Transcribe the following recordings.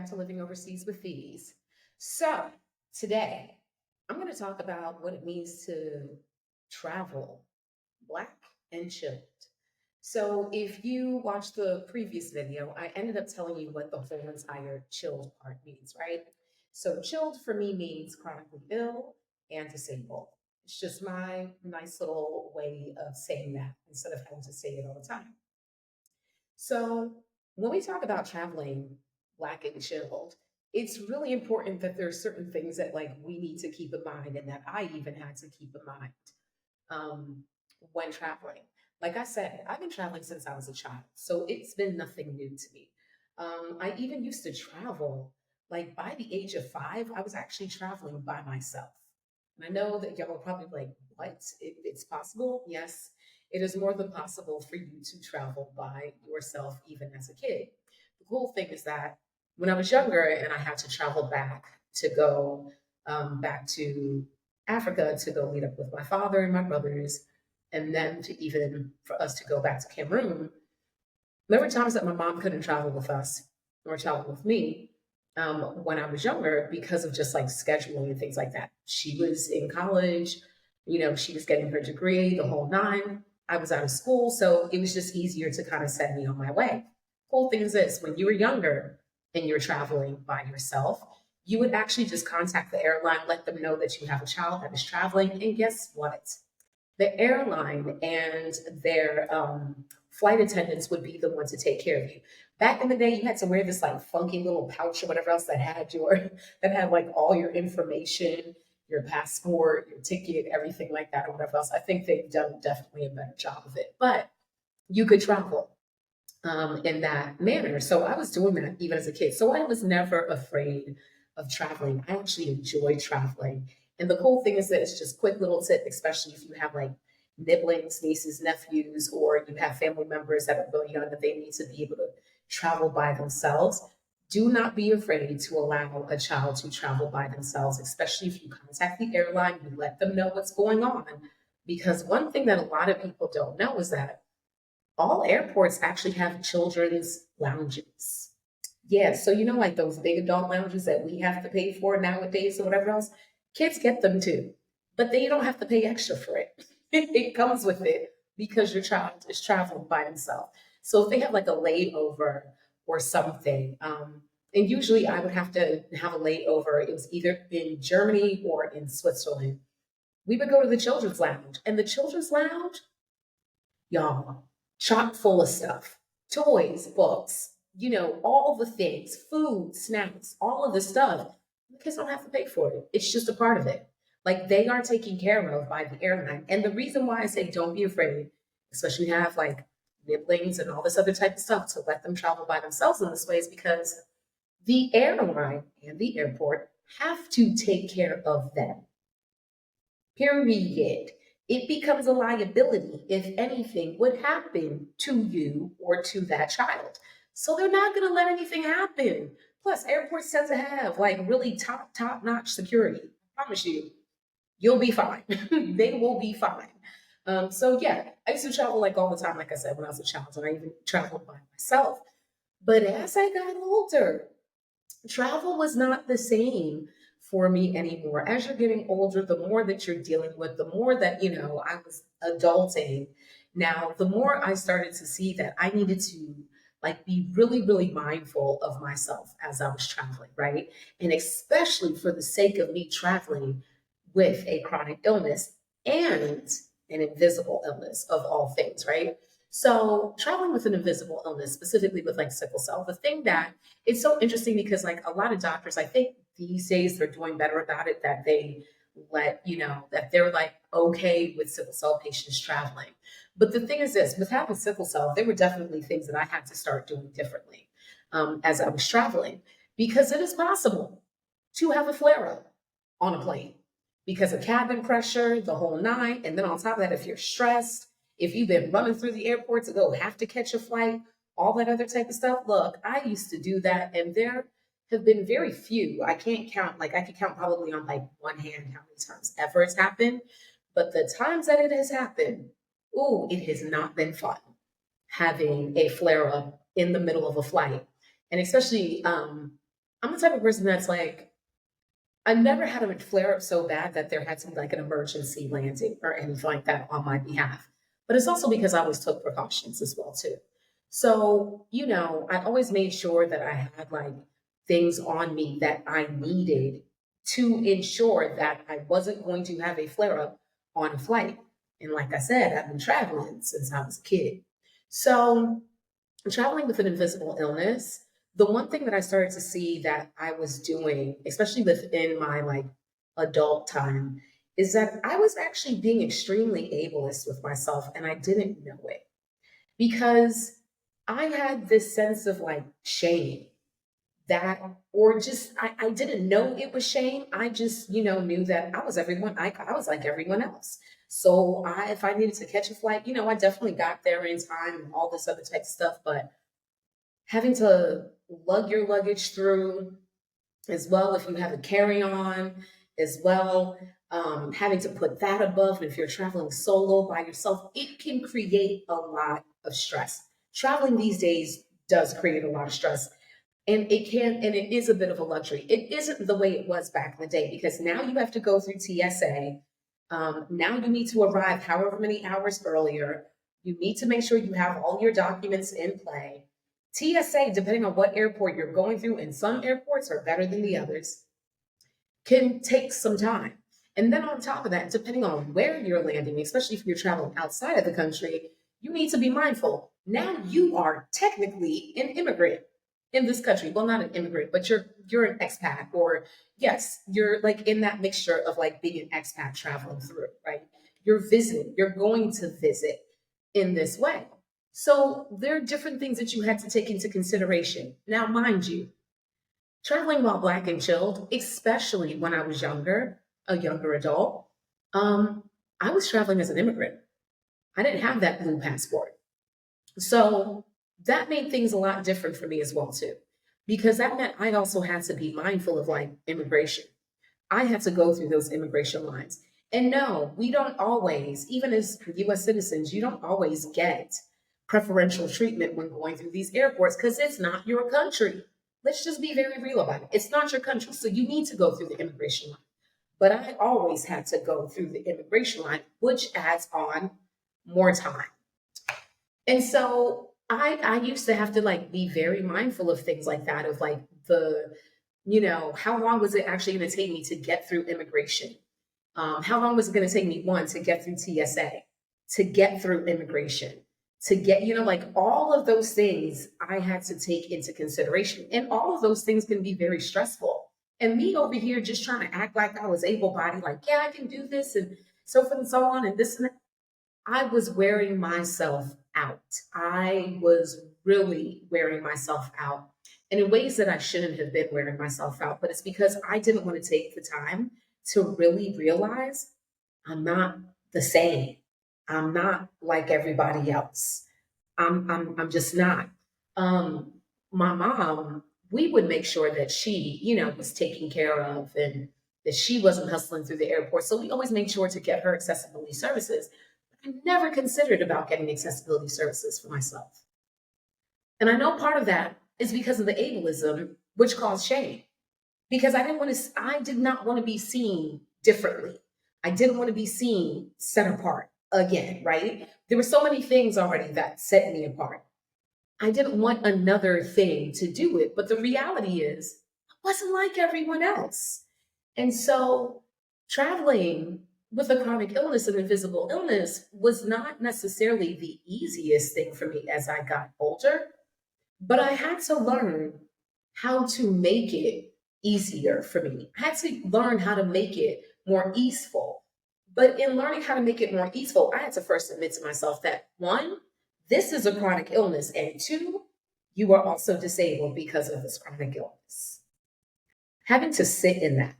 back to Living Overseas with Fees. So, today I'm going to talk about what it means to travel black and chilled. So, if you watched the previous video, I ended up telling you what the whole entire chilled part means, right? So, chilled for me means chronically ill and disabled. It's just my nice little way of saying that instead of having to say it all the time. So, when we talk about traveling black and chilled, it's really important that there are certain things that we need to keep in mind and that I even had to keep in mind um, when traveling. Like I said, I've been traveling since I was a child, so it's been nothing new to me. I even used to travel, like by the age of 5, I was actually traveling by myself. And I know that y'all are probably like, what? It's possible? Yes, it is more than possible for you to travel by yourself, even as a kid. The cool thing is that when I was younger and I had to travel back to go back to Africa to go meet up with my father and my brothers, and then to even for us to go back to Cameroon, there were times that my mom couldn't travel with us or travel with me when I was younger because of just like scheduling and things like that. She was in college, she was getting her degree, the whole nine. I was out of school, so it was just easier to kind of send me on my way. Whole thing is this: when you were younger and you're traveling by yourself, you would actually just contact the airline, let them know that you have a child that is traveling, and guess what? The airline and their flight attendants would be the one to take care of you. Back in the day, you had to wear this like funky little pouch or whatever else that had that had like all your information, your passport, your ticket, everything like that, or whatever else. I think they've done definitely a better job of it, but you could travel in that manner. So I was doing that even as a kid. So I was never afraid of traveling. I actually enjoy traveling. And the cool thing is that it's just quick little tip, especially if you have like nibblings, nieces, nephews, or you have family members that are really young that they need to be able to travel by themselves. Do not be afraid to allow a child to travel by themselves, especially if you contact the airline, you let them know what's going on. Because one thing that a lot of people don't know is that all airports actually have children's lounges. Yeah, so like those big adult lounges that we have to pay for nowadays or whatever else, kids get them too. But they don't have to pay extra for it. It comes with it because your child is traveling by themselves. So if they have like a layover or something, and usually I would have to have a layover, it was either in Germany or in Switzerland. We would go to the children's lounge, and the children's lounge, y'all, chock full of stuff: toys, books, all the things, food, snacks, all of the stuff. The kids don't have to pay for it. It's just a part of it. Like they are taken care of by the airline. And the reason why I say don't be afraid, especially when you have like nibblings and all this other type of stuff, to let them travel by themselves in this way is because the airline and the airport have to take care of them. Period. It becomes a liability if anything would happen to you or to that child. So they're not going to let anything happen. Plus, airports tend to have like really top notch security. I promise you, you'll be fine. They will be fine. So yeah, I used to travel like all the time, like I said, when I was a child, and I even traveled by myself. But as I got older, travel was not the same for me anymore. As you're getting older, the more that you're dealing with, the more that, I was adulting. Now, the more I started to see that I needed to like be really, really mindful of myself as I was traveling, right? And especially for the sake of me traveling with a chronic illness and an invisible illness of all things, right? So traveling with an invisible illness, specifically with like sickle cell, the thing that it's so interesting because like a lot of doctors, I think these days they're doing better about it, that they that they're like okay with sickle cell patients traveling. But the thing is this: with having sickle cell, there were definitely things that I had to start doing differently as I was traveling, because it is possible to have a flare up on a plane because of cabin pressure, the whole nine. And then on top of that, if you're stressed, if you've been running through the airport to go have to catch a flight, all that other type of stuff. Look, I used to do that, and there have been very few. I can't count, like I could count probably on like one hand how many times ever it's happened. But the times that it has happened, ooh, it has not been fun having a flare up in the middle of a flight. And especially I'm the type of person that's like, I never had a flare up so bad that there had to be like an emergency landing or anything like that on my behalf. But it's also because I always took precautions as well too. So, I always made sure that I had like things on me that I needed to ensure that I wasn't going to have a flare up on a flight. And like I said, I've been traveling since I was a kid. So traveling with an invisible illness, the one thing that I started to see that I was doing, especially within my like adult time, is that I was actually being extremely ableist with myself and I didn't know it because I had this sense of like shame that, or just, I didn't know it was shame. I just, knew that I was everyone, I was like everyone else. So if I needed to catch a flight, I definitely got there in time and all this other type of stuff, but having to lug your luggage through as well if you have a carry-on as well, having to put that above if you're traveling solo by yourself, it can create a lot of stress. Traveling these days does create a lot of stress, and it is a bit of a luxury. It isn't the way it was back in the day because now you have to go through TSA. Now you need to arrive however many hours earlier. You need to make sure you have all your documents in play. TSA, depending on what airport you're going through, and some airports are better than the others, can take some time. And then on top of that, depending on where you're landing, especially if you're traveling outside of the country, you need to be mindful. Now you are technically an immigrant in this country. Well, not an immigrant, but you're an expat, or yes, you're like in that mixture of like being an expat traveling through, right? You're visiting, you're going to visit in this way. So there are different things that you had to take into consideration. Now, mind you, traveling while black and chilled, especially when I was younger, a younger adult, um, I was traveling as an immigrant. I didn't have that blue passport. So that made things a lot different for me as well too, because that meant I also had to be mindful of like immigration. I had to go through those immigration lines. And no, we don't always, even as US citizens, you don't always get preferential treatment when going through these airports because it's not your country. Let's just be very real about it. It's not your country. So you need to go through the immigration line. But I always had to go through the immigration line, which adds on more time. And so I used to have to like be very mindful of things like that, of like how long was it actually going to take me to get through immigration? How long was it going to take me, one, to get through TSA, to get through immigration, to get, like all of those things I had to take into consideration. And all of those things can be very stressful. And me over here just trying to act like I was able bodied, like, yeah, I can do this and so forth and so on and this and that. I was wearing myself out. I was really wearing myself out, and in ways that I shouldn't have been wearing myself out. But it's because I didn't want to take the time to really realize I'm not the same. I'm not like everybody else. I'm just not. Um, my mom, we would make sure that she, was taken care of and that she wasn't hustling through the airport. So we always made sure to get her accessibility services. I never considered about getting accessibility services for myself. And I know part of that is because of the ableism, which caused shame. Because I did not want to be seen differently. I didn't want to be seen set apart again, right? There were so many things already that set me apart. I didn't want another thing to do it. But the reality is, I wasn't like everyone else. And so traveling with a chronic illness and invisible illness was not necessarily the easiest thing for me as I got older, but I had to learn how to make it easier for me. I had to learn how to make it more easeful. But in learning how to make it more easeful, I had to first admit to myself that one, this is a chronic illness, and two, you are also disabled because of this chronic illness. Having to sit in that.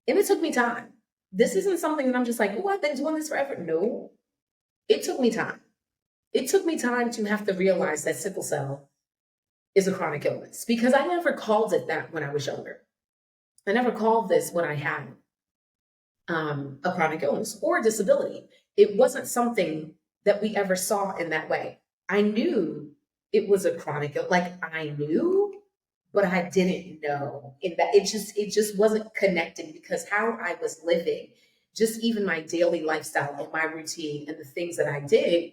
And it took me time. This isn't something that I'm just like, oh, I've been doing this forever. No, it took me time. It took me time to have to realize that sickle cell is a chronic illness because I never called it that when I was younger. I never called this when I had a chronic illness or a disability. It wasn't something that we ever saw in that way. I knew it was a chronic, like I knew, but I didn't know in that it just wasn't connecting because how I was living, just even my daily lifestyle and my routine and the things that I did,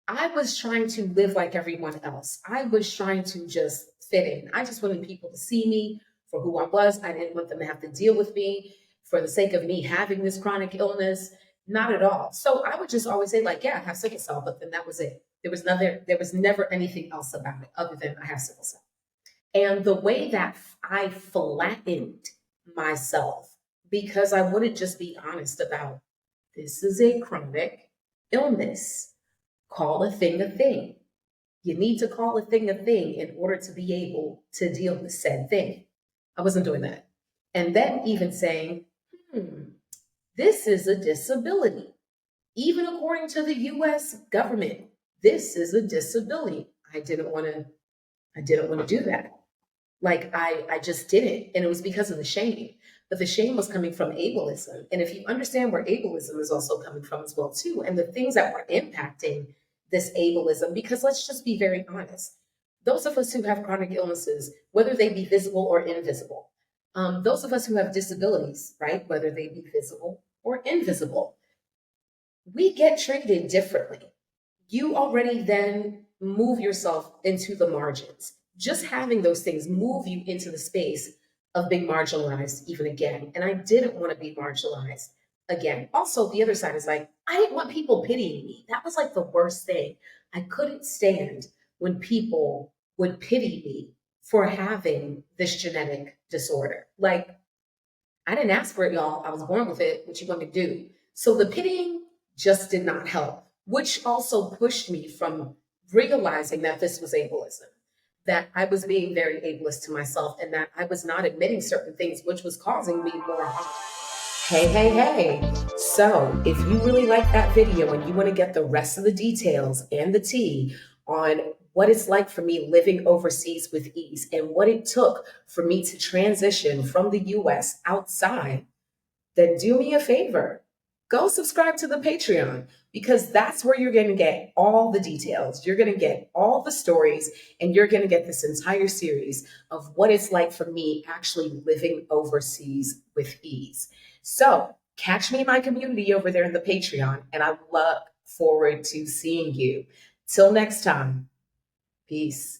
I was trying to live like everyone else. I was trying to just fit in. I just wanted people to see me for who I was. I didn't want them to have to deal with me for the sake of me having this chronic illness. Not at all. So I would just always say, like, yeah, I have sickle cell, but then that was it. There was never anything else about it other than I have sickle cell. And the way that I flattened myself, because I wouldn't just be honest about this is a chronic illness. Call a thing a thing. You need to call a thing in order to be able to deal with said thing. I wasn't doing that. And then even saying, this is a disability. Even according to the US government, this is a disability. I didn't want to do that. Like I just didn't. And it was because of the shame. But the shame was coming from ableism. And if you understand where ableism is also coming from as well, too, and the things that were impacting this ableism, because let's just be very honest. Those of us who have chronic illnesses, whether they be visible or invisible, those of us who have disabilities, right, whether they be visible or invisible, we get treated differently. You already then move yourself into the margins. Just having those things move you into the space of being marginalized even again. And I didn't want to be marginalized again. Also, the other side is like, I didn't want people pitying me. That was like the worst thing. I couldn't stand when people would pity me for having this genetic disorder. Like, I didn't ask for it, y'all. I was born with it. What you want me to do? So the pitying just did not help, which also pushed me from realizing that this was ableism, that I was being very ableist to myself, and that I was not admitting certain things, which was causing me more harm. Hey, hey, hey. So if you really like that video and you want to get the rest of the details and the tea on what it's like for me living overseas with ease and what it took for me to transition from the US outside, then do me a favor. Go subscribe to the Patreon because that's where you're going to get all the details. You're going to get all the stories and you're going to get this entire series of what it's like for me actually living overseas with ease. So catch me in my community over there in the Patreon, and I look forward to seeing you. Till next time, peace.